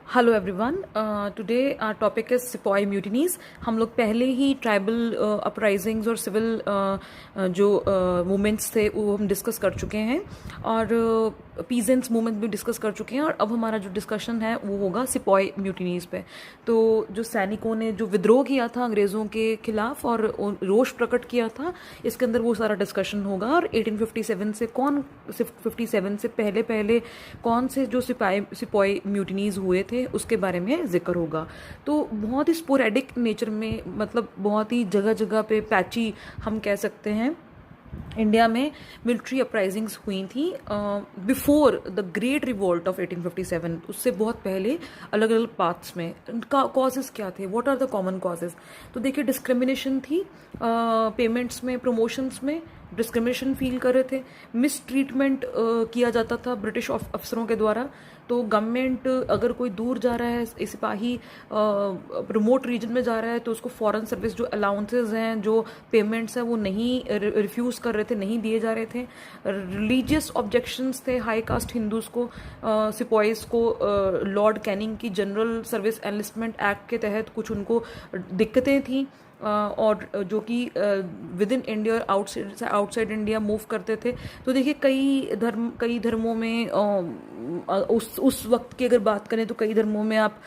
Hello everyone, today our topic is sepoy mutinies. हम लोग पहले ही ट्राइबल अपराइजिंग्स और सिविल जो मूवमेंट्स थे वो हम डिस्कस कर चुके हैं और पीजेंट्स मूवमेंट भी डिस्कस कर चुके हैं। और अब हमारा जो डिस्कशन है वो होगा सिपॉय म्यूटिनीज पे। तो जो सैनिकों ने जो विद्रोह किया था अंग्रेज़ों के खिलाफ और रोष प्रकट किया था, इसके अंदर वो सारा डिस्कशन होगा। और 1857 से 57 से पहले पहले कौन से जो सिपॉय म्यूटिनीज हुए थे उसके बारे में जिक्र होगा। तो बहुत ही स्पोरेडिक नेचर में, मतलब बहुत ही जगह जगह पे पैची हम कह सकते हैं, इंडिया में मिलिट्री अपराइजिंग्स हुई थी before the great revolt of 1857। उससे बहुत पहले अलग अलग पाथ्स में इनका कॉजेज़ क्या थे, what are the common causes. तो देखिए, डिस्क्रिमिनेशन थी, पेमेंट्स में, प्रमोशंस में डिस्क्रिमिनेशन फील कर रहे थे, मिस ट्रीटमेंट किया जाता था ब्रिटिश अफसरों के द्वारा। तो गवर्नमेंट अगर कोई दूर जा रहा है, सिपाही रिमोट रीजन में जा रहा है, तो उसको फॉरेन सर्विस जो अलाउंसेज हैं, जो पेमेंट्स हैं, वो नहीं रिफ्यूज़ कर रहे थे, नहीं दिए जा रहे थे। रिलीजियस ऑब्जेक्शंस थे हाई कास्ट हिंदूज को, सिपॉइज को लॉर्ड कैनिंग की जनरल सर्विस एनलिस्टमेंट एक्ट के तहत कुछ उनको दिक्कतें थी, और जो कि विद इन इंडिया और आउटसाइड इंडिया मूव करते थे। तो देखिए, कई धर्मों में उस वक्त की अगर बात करें तो कई धर्मों में आप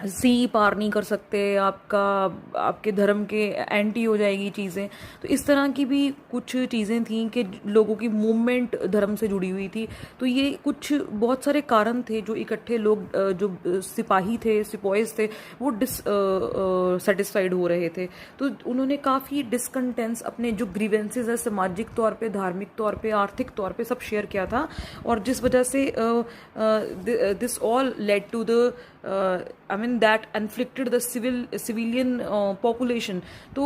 सी पार नहीं कर सकते, आपके धर्म के एंटी हो जाएगी चीज़ें। तो इस तरह की भी कुछ चीज़ें थी कि लोगों की मूवमेंट धर्म से जुड़ी हुई थी। तो ये कुछ बहुत सारे कारण थे जो इकट्ठे लोग, जो सिपाही थे, सिपॉइज थे, वो सेटिस्फाइड हो रहे थे। तो उन्होंने काफ़ी डिसकंटेंस, अपने जो ग्रीवेंसेज है सामाजिक तौर पे, धार्मिक तौर पे, आर्थिक तौर पे सब शेयर किया था। और जिस वजह से this all led to the that inflicted the civilian population. तो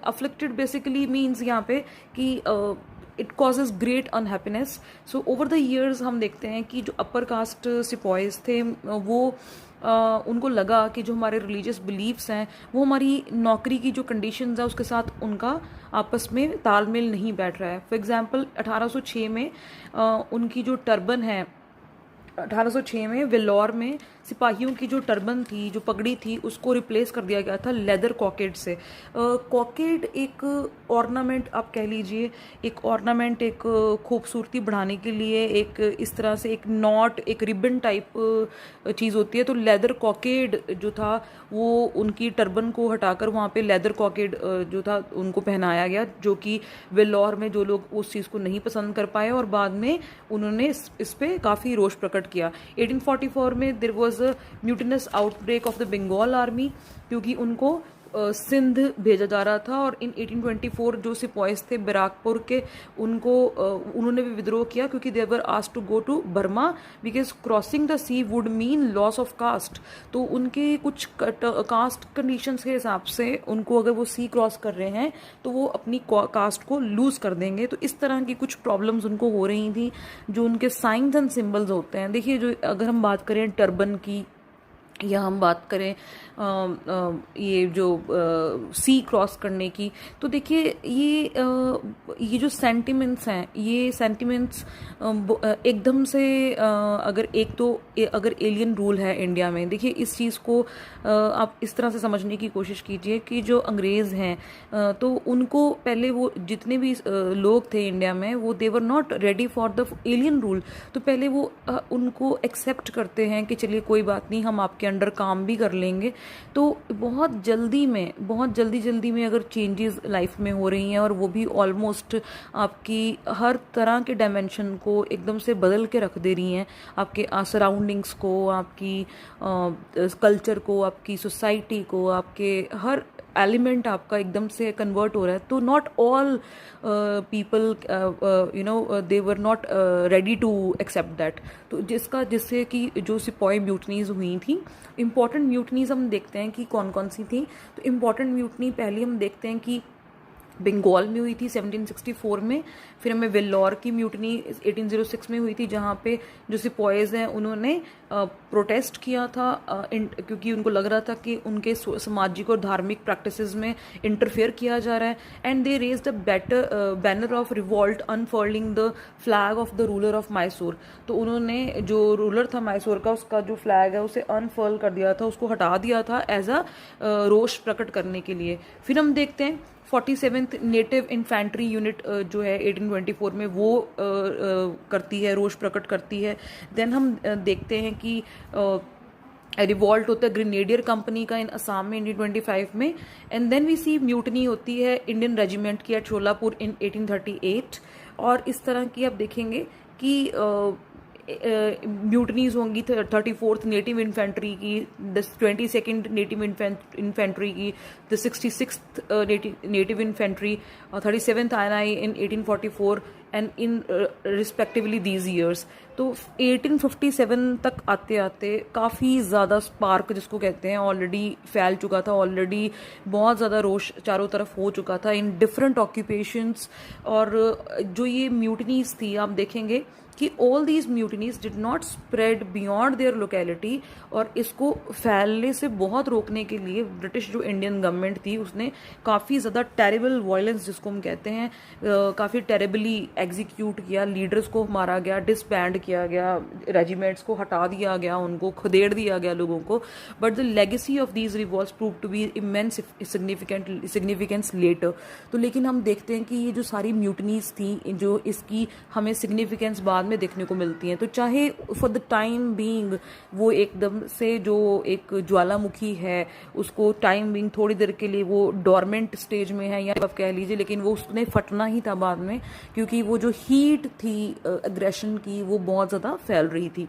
afflicted basically means यहाँ पे कि it causes great unhappiness. So over the years हम देखते हैं कि जो अपर कास्ट सिपॉइज थे वो उनको लगा कि जो हमारे रिलीजियस बिलीव्स हैं वो हमारी नौकरी की जो कंडीशंस है उसके साथ उनका आपस में तालमेल नहीं बैठ रहा है। फॉर एग्जांपल 1806 में उनकी जो टर्बन है, 1806 में वेल्लोर में सिपाहियों की जो टर्बन थी, जो पगड़ी थी, उसको रिप्लेस कर दिया गया था लेदर कॉकेड से। कॉकेड एक ऑर्नामेंट, आप कह लीजिए एक ऑर्नामेंट, एक खूबसूरती बढ़ाने के लिए एक इस तरह से एक नॉट, एक रिबन टाइप चीज़ होती है। तो लेदर कॉकेड जो था वो उनकी टर्बन को हटाकर वहाँ पे लेदर कॉकेड जो था उनको पहनाया गया, जो कि वेल्लोर में जो लोग उस चीज़ को नहीं पसंद कर पाए और बाद में उन्होंने इस पे काफ़ी रोष प्रकट किया। 1844 में there was a mutinous outbreak of the Bengal army, क्योंकि उनको सिंध भेजा जा रहा था। और इन 1824 जो सिपॉइज थे बैराकपुर के, उन्होंने भी विद्रोह किया, क्योंकि they were asked to go to Burma because crossing the sea would mean loss of caste. तो उनके कुछ कास्ट कंडीशंस के हिसाब से उनको, अगर वो सी क्रॉस कर रहे हैं तो वो अपनी कास्ट को लूज कर देंगे। तो इस तरह की कुछ प्रॉब्लम्स उनको हो रही थी। जो उनके साइंस एंड सिंबल्स होते हैं, देखिए, जो अगर हम बात करें टर्बन की या हम बात करें ये जो सी क्रॉस करने की, तो देखिए ये जो सेंटिमेंट्स हैं, ये सेंटिमेंट्स एकदम से अगर एलियन रूल है इंडिया में। देखिए, इस चीज़ को आप इस तरह से समझने की कोशिश कीजिए कि जो अंग्रेज़ हैं तो उनको पहले, वो जितने भी लोग थे इंडिया में, वो they were not ready for the alien rule. तो पहले वो उनको एक्सेप्ट करते हैं कि चलिए कोई बात नहीं, हम आपके अंडर काम भी कर लेंगे। तो बहुत जल्दी में अगर चेंजेस लाइफ में हो रही हैं, और वो भी ऑलमोस्ट आपकी हर तरह के डायमेंशन को एकदम से बदल के रख दे रही हैं, आपके सराउंडिंग्स को, आपकी कल्चर को, आपकी सोसाइटी को, आपके हर एलिमेंट आपका एकदम से कन्वर्ट हो रहा है। तो not all people they were not ready to accept that. तो जिससे कि जो सिपॉय म्यूटनीज हुई थी, इम्पॉर्टेंट म्यूटनीज हम देखते हैं कि कौन कौन सी थी। तो इम्पॉर्टेंट म्यूटनी पहली हम देखते हैं कि बंगाल में हुई थी 1764 में। फिर हमें वेल्लोर की म्यूटनी 1806 में हुई थी, जहाँ पे जो सिपॉयज हैं उन्होंने प्रोटेस्ट किया था क्योंकि उनको लग रहा था कि उनके सामाजिक और धार्मिक प्रैक्टिसेस में इंटरफेयर किया जा रहा है। And they raised a banner of revolt unfurling the flag of the ruler of Mysore. तो उन्होंने जो रूलर था मैसूर का, उसका जो फ्लैग है उसे अनफर्ल कर दिया था, उसको हटा दिया था एज अ रोष प्रकट करने के लिए। फिर हम देखते हैं 47th नेटिव इन्फेंट्री यूनिट जो है 1824 में वो करती है, रोष प्रकट करती है। देन हम देखते हैं कि रिवॉल्ट होता है ग्रेनेडियर कंपनी का इन असम में 1825 में। And then we see mutiny होती है इंडियन रेजिमेंट की एट शोलापुर इन 1838। और इस तरह की आप देखेंगे कि म्यूटनीज होंगी 34th नेटिव इन्फेंट्री की, द 22nd नेटिव इन्फेंट्री की, the 66th native infantry, 37th INI in 1844 and in respectively these years. तो 1857 तक आते आते काफ़ी ज़्यादा स्पार्क जिसको कहते हैं ऑलरेडी फैल चुका था, ऑलरेडी बहुत ज़्यादा रोष चारों तरफ हो चुका था इन डिफरेंट ऑक्यूपेशंस। और जो ये म्यूटनीज थी आप देखेंगे कि all these mutinies did not spread beyond their locality, और इसको फैलने से बहुत रोकने के लिए ब्रिटिश जो इंडियन गवर्नमेंट थी उसने काफ़ी ज़्यादा टेरिबल वायलेंस जिसको हम कहते हैं काफ़ी टेरिबली एग्जीक्यूट किया। लीडर्स को मारा गया, डिसबैंड किया गया, रेजिमेंट्स को हटा दिया गया, उनको खदेड़ दिया गया लोगों को। But the legacy of these revolts prove to be immense significance later. तो लेकिन हम देखते हैं कि ये जो सारी म्यूटनीज थी जो इसकी हमें सिग्निफिकेंस बाद में देखने को मिलती हैं। तो चाहे फॉर द टाइम बीइंग वो एकदम से जो एक ज्वालामुखी है उसको टाइम बीइंग थोड़ी देर के लिए वो डोरमेंट स्टेज में है या आप कह लीजिए, लेकिन वो उसने फटना ही था बाद में, क्योंकि वो जो हीट थी एग्रेशन की वो बहुत ज़्यादा फैल रही थी।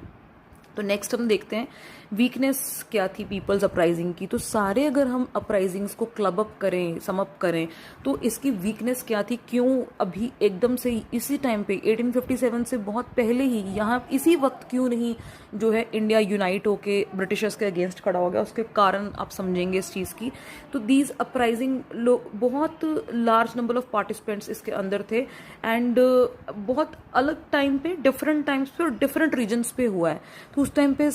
तो नेक्स्ट हम देखते हैं वीकनेस क्या थी पीपल्स अपराइजिंग की। तो सारे अगर हम अपराइजिंग्स को क्लब अप करें, सम अप करें, तो इसकी वीकनेस क्या थी, क्यों अभी एकदम से इसी टाइम पे 1857 से बहुत पहले ही यहाँ इसी वक्त क्यों नहीं जो है इंडिया यूनाइट होके ब्रिटिशर्स के अगेंस्ट खड़ा हो गया, उसके कारण आप समझेंगे इस चीज़ की। तो दीज अपराइजिंग बहुत लार्ज नंबर ऑफ पार्टिसिपेंट्स इसके अंदर थे एंड बहुत अलग टाइम पे, डिफरेंट टाइम्स पे और डिफरेंट रीजन्स पे हुआ है। तो उस टाइम पे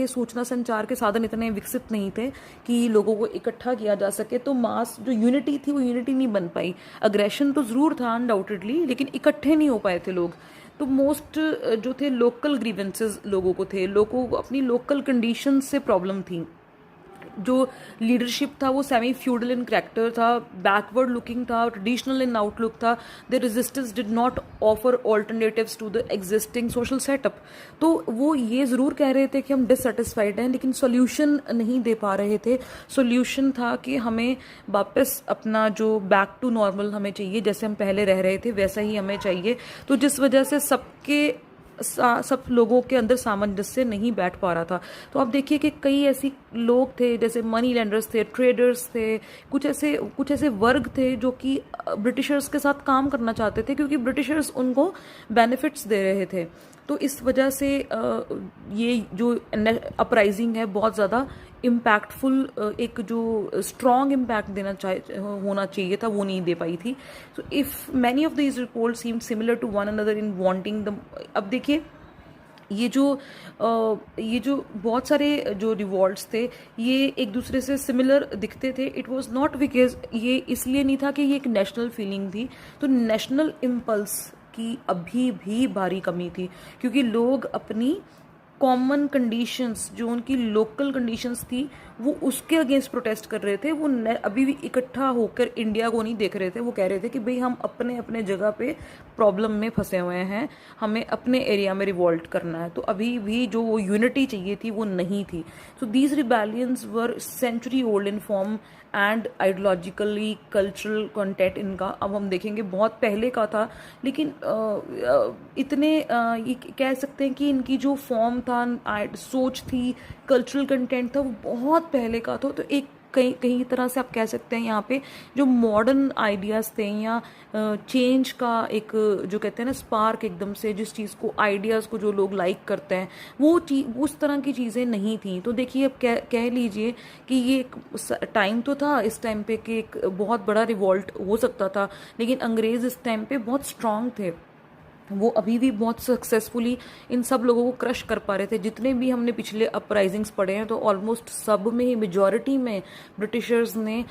सूचना संचार के साधन इतने विकसित नहीं थे कि लोगों को इकट्ठा किया जा सके, तो मास जो यूनिटी थी वो यूनिटी नहीं बन पाई। अग्रेशन तो जरूर था अनडाउटेडली, लेकिन इकट्ठे नहीं हो पाए थे लोग। तो मोस्ट जो थे लोकल ग्रीवेंसेस लोगों को थे, लोगों को अपनी लोकल कंडीशन से प्रॉब्लम थी। जो लीडरशिप था वो सेमी फ्यूडल इन कैरेक्टर था, बैकवर्ड लुकिंग था, ट्रेडिशनल इन आउटलुक था। The resistance did not offer alternatives to the existing social setup. तो वो ये ज़रूर कह रहे थे कि हम डिससेटिस्फाइड हैं, लेकिन सोल्यूशन नहीं दे पा रहे थे। सोल्यूशन था कि हमें वापस अपना जो बैक टू नॉर्मल हमें चाहिए, जैसे हम पहले रह रहे थे वैसा ही हमें चाहिए। तो जिस वजह से सब लोगों के अंदर सामंजस्य नहीं बैठ पा रहा था। तो आप देखिए कि कई ऐसी लोग थे जैसे मनी लेंडर्स थे, ट्रेडर्स थे, कुछ ऐसे वर्ग थे जो कि ब्रिटिशर्स के साथ काम करना चाहते थे क्योंकि ब्रिटिशर्स उनको बेनिफिट्स दे रहे थे। तो इस वजह से ये जो अपराइजिंग है बहुत ज़्यादा इम्पैक्टफुल, एक जो स्ट्रॉन्ग इम्पैक्ट होना चाहिए था वो नहीं दे पाई थी। So if many of these report seem similar to one another in wanting the, अब देखिए ये जो बहुत सारे जो रिवॉल्ट्स थे ये एक दूसरे से सिमिलर दिखते थे। इट वाज नॉट बिकॉज ये इसलिए नहीं था कि ये एक नेशनल फीलिंग थी। तो नेशनल इम्पल्स की अभी भी भारी कमी थी क्योंकि लोग अपनी कॉमन कंडीशंस जो उनकी लोकल कंडीशंस थी वो उसके अगेंस्ट प्रोटेस्ट कर रहे थे। वो अभी भी इकट्ठा होकर इंडिया को नहीं देख रहे थे। वो कह रहे थे कि भाई हम अपने अपने जगह पे प्रॉब्लम में फंसे हुए हैं, हमें अपने एरिया में रिवॉल्ट करना है। तो अभी भी जो वो यूनिटी चाहिए थी वो नहीं थी। So these rebellions were century old in form and ideologically cultural content इनका। अब हम देखेंगे बहुत पहले का था, लेकिन ये कह सकते हैं कि इनकी जो फॉर्म था, सोच थी, कल्चरल कंटेंट था वो बहुत पहले का था। तो एक कई कई तरह से आप कह सकते हैं यहाँ पे जो मॉडर्न आइडियाज़ थे या चेंज का एक जो कहते हैं ना स्पार्क, एकदम से जिस चीज़ को, आइडियाज़ को जो लोग लाइक करते हैं, वो चीज उस तरह की चीज़ें नहीं थी। तो देखिए, अब कह लीजिए कि ये एक टाइम तो था इस टाइम पे कि एक बहुत बड़ा रिवॉल्ट हो सकता था, लेकिन अंग्रेज़ इस टाइम पे बहुत स्ट्रांग थे। वो अभी भी बहुत सक्सेसफुली इन सब लोगों को क्रश कर पा रहे थे। जितने भी हमने पिछले अपराइजिंग्स पढ़े हैं तो ऑलमोस्ट सब में ही, मेजॉरिटी में ब्रिटिशर्स ने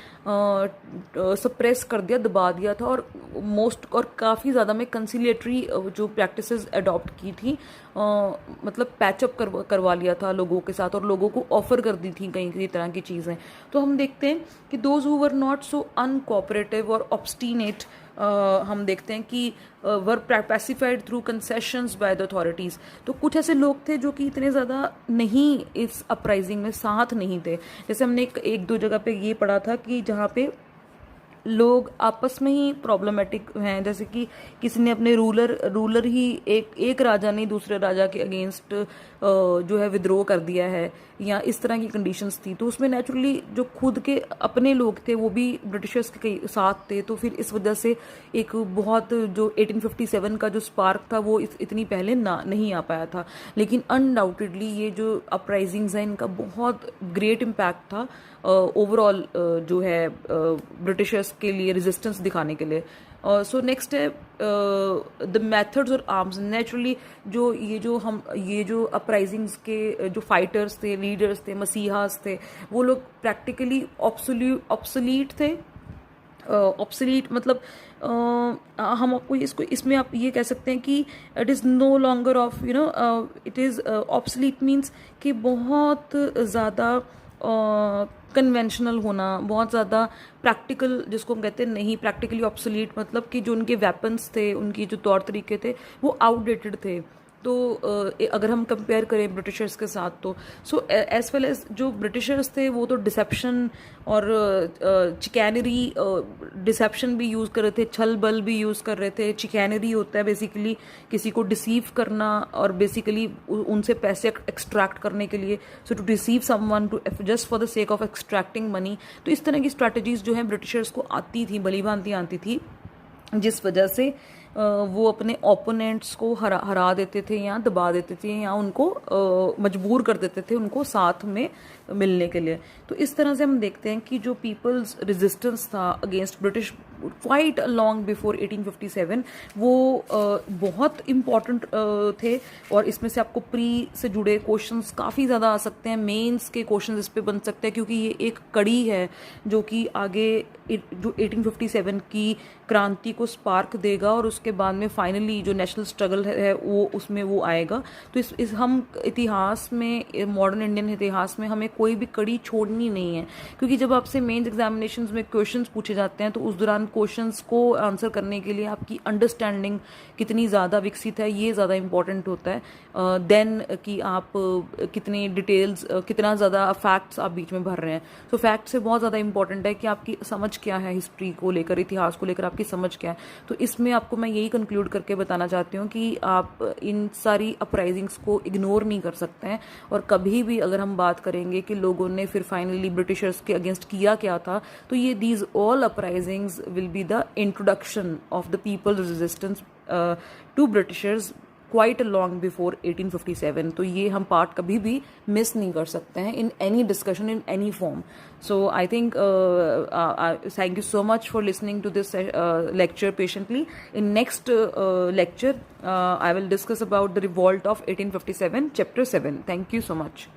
सप्रेस कर दिया, दबा दिया था, और काफ़ी ज़्यादा में कंसिलिएटरी जो प्रैक्टिसेस अडॉप्ट की थी, मतलब पैचअप करवा लिया था लोगों के साथ, और लोगों को ऑफर कर दी थी कई कई तरह की चीज़ें। तो हम देखते हैं कि those who were not so uncooperative और ऑब्स्टिनेट, हम देखते हैं कि were pacified through concessions by the authorities. तो कुछ ऐसे लोग थे जो कि इतने ज़्यादा नहीं इस अपराइजिंग में साथ नहीं थे। जैसे हमने एक दो जगह पे ये पढ़ा था कि जहाँ पे लोग आपस में ही प्रॉब्लमेटिक हैं, जैसे कि किसी ने अपने रूलर ही एक राजा ने दूसरे राजा के अगेंस्ट जो है विद्रोह कर दिया है, या इस तरह की कंडीशंस थी। तो उसमें नेचुरली जो खुद के अपने लोग थे वो भी ब्रिटिशर्स के साथ थे। तो फिर इस वजह से एक बहुत जो 1857 का जो स्पार्क था वो इतनी पहले नहीं आ पाया था। लेकिन अनडाउटेडली ये जो अपराइजिंग्स हैं इनका बहुत ग्रेट इम्पैक्ट था ओवरऑल जो है ब्रिटिशर्स के लिए रेजिस्टेंस दिखाने के लिए। सो नेक्स्ट है द मेथड्स और आर्म्स। नेचुरली ये जो अपराइजिंग्स के जो फाइटर्स थे, लीडर्स थे, मसीहास थे, वो लोग प्रैक्टिकली ऑब्सोलीट थे। ऑब्सोलीट मतलब हम आपको इसमें आप ये कह सकते हैं कि it is no longer of it is obsolete means कि बहुत ज़्यादा कन्वेंशनल होना, बहुत ज़्यादा प्रैक्टिकल, जिसको हम कहते हैं नहीं प्रैक्टिकली ऑब्सोलीट, मतलब कि जो उनके वेपन्स थे, उनकी जो तौर तरीके थे वो आउटडेटेड थे। तो अगर हम कंपेयर करें ब्रिटिशर्स के साथ तो एज वेल एज जो ब्रिटिशर्स थे वो तो डिसेप्शन और चिकैनरी, डिसेप्शन भी यूज़ कर रहे थे, छल बल भी यूज़ कर रहे थे। चिकैनरी होता है बेसिकली किसी को डिसीव करना और बेसिकली उनसे पैसे एक्सट्रैक्ट करने के लिए, so to deceive someone to just for the sake of extracting money. तो इस तरह की स्ट्रैटेजीज जो है ब्रिटिशर्स को आती थी, भली भांति आती थी, जिस वजह से वो अपने ओपोनेंट्स को हरा देते थे या दबा देते थे या उनको मजबूर कर देते थे उनको साथ में मिलने के लिए। तो इस तरह से हम देखते हैं कि जो पीपल्स रेजिस्टेंस था against British quite long before 1857 वो बहुत इम्पॉर्टेंट थे। और इसमें से आपको प्री से जुड़े क्वेश्चंस काफ़ी ज़्यादा आ सकते हैं, मेंस के क्वेश्चंस इस पे बन सकते हैं, क्योंकि ये एक कड़ी है जो कि आगे जो 1857 की क्रांति को स्पार्क देगा और उसके बाद में फाइनली जो नेशनल स्ट्रगल है वो उसमें वो आएगा। तो इस हम इतिहास में, मॉडर्न इंडियन इतिहास में हमें कोई भी कड़ी छोड़नी नहीं है, क्योंकि जब आपसे मेंस एग्जामिनेशंस में क्वेश्चंस पूछे जाते हैं तो उस दौरान क्वेश्चंस को आंसर करने के लिए आपकी अंडरस्टैंडिंग कितनी ज़्यादा विकसित है ये ज़्यादा इंपॉर्टेंट होता है देन कि आप कितनी डिटेल्स, कितना ज़्यादा फैक्ट्स आप बीच में भर रहे हैं। सो फैक्ट से बहुत ज़्यादा इंपॉर्टेंट है कि आपकी समझ क्या है, हिस्ट्री को लेकर, इतिहास को लेकर आपकी समझ क्या है। तो इसमें आपको मैं यही कंक्लूड करके बताना चाहती हूँ कि आप इन सारी अपराइजिंग्स को इग्नोर नहीं कर सकते हैं। और कभी भी अगर हम बात करेंगे कि लोगों ने फिर फाइनली ब्रिटिशर्स के अगेंस्ट किया क्या था, तो ये these all uprisings will be the introduction of the people resistance to Britishers quite long before 1857। तो ये हम पार्ट कभी भी मिस नहीं कर सकते हैं in any discussion, in any form. So I think thank you so much for listening to this lecture patiently. In next lecture I will discuss about the revolt of 1857 chapter 7. Thank you so much.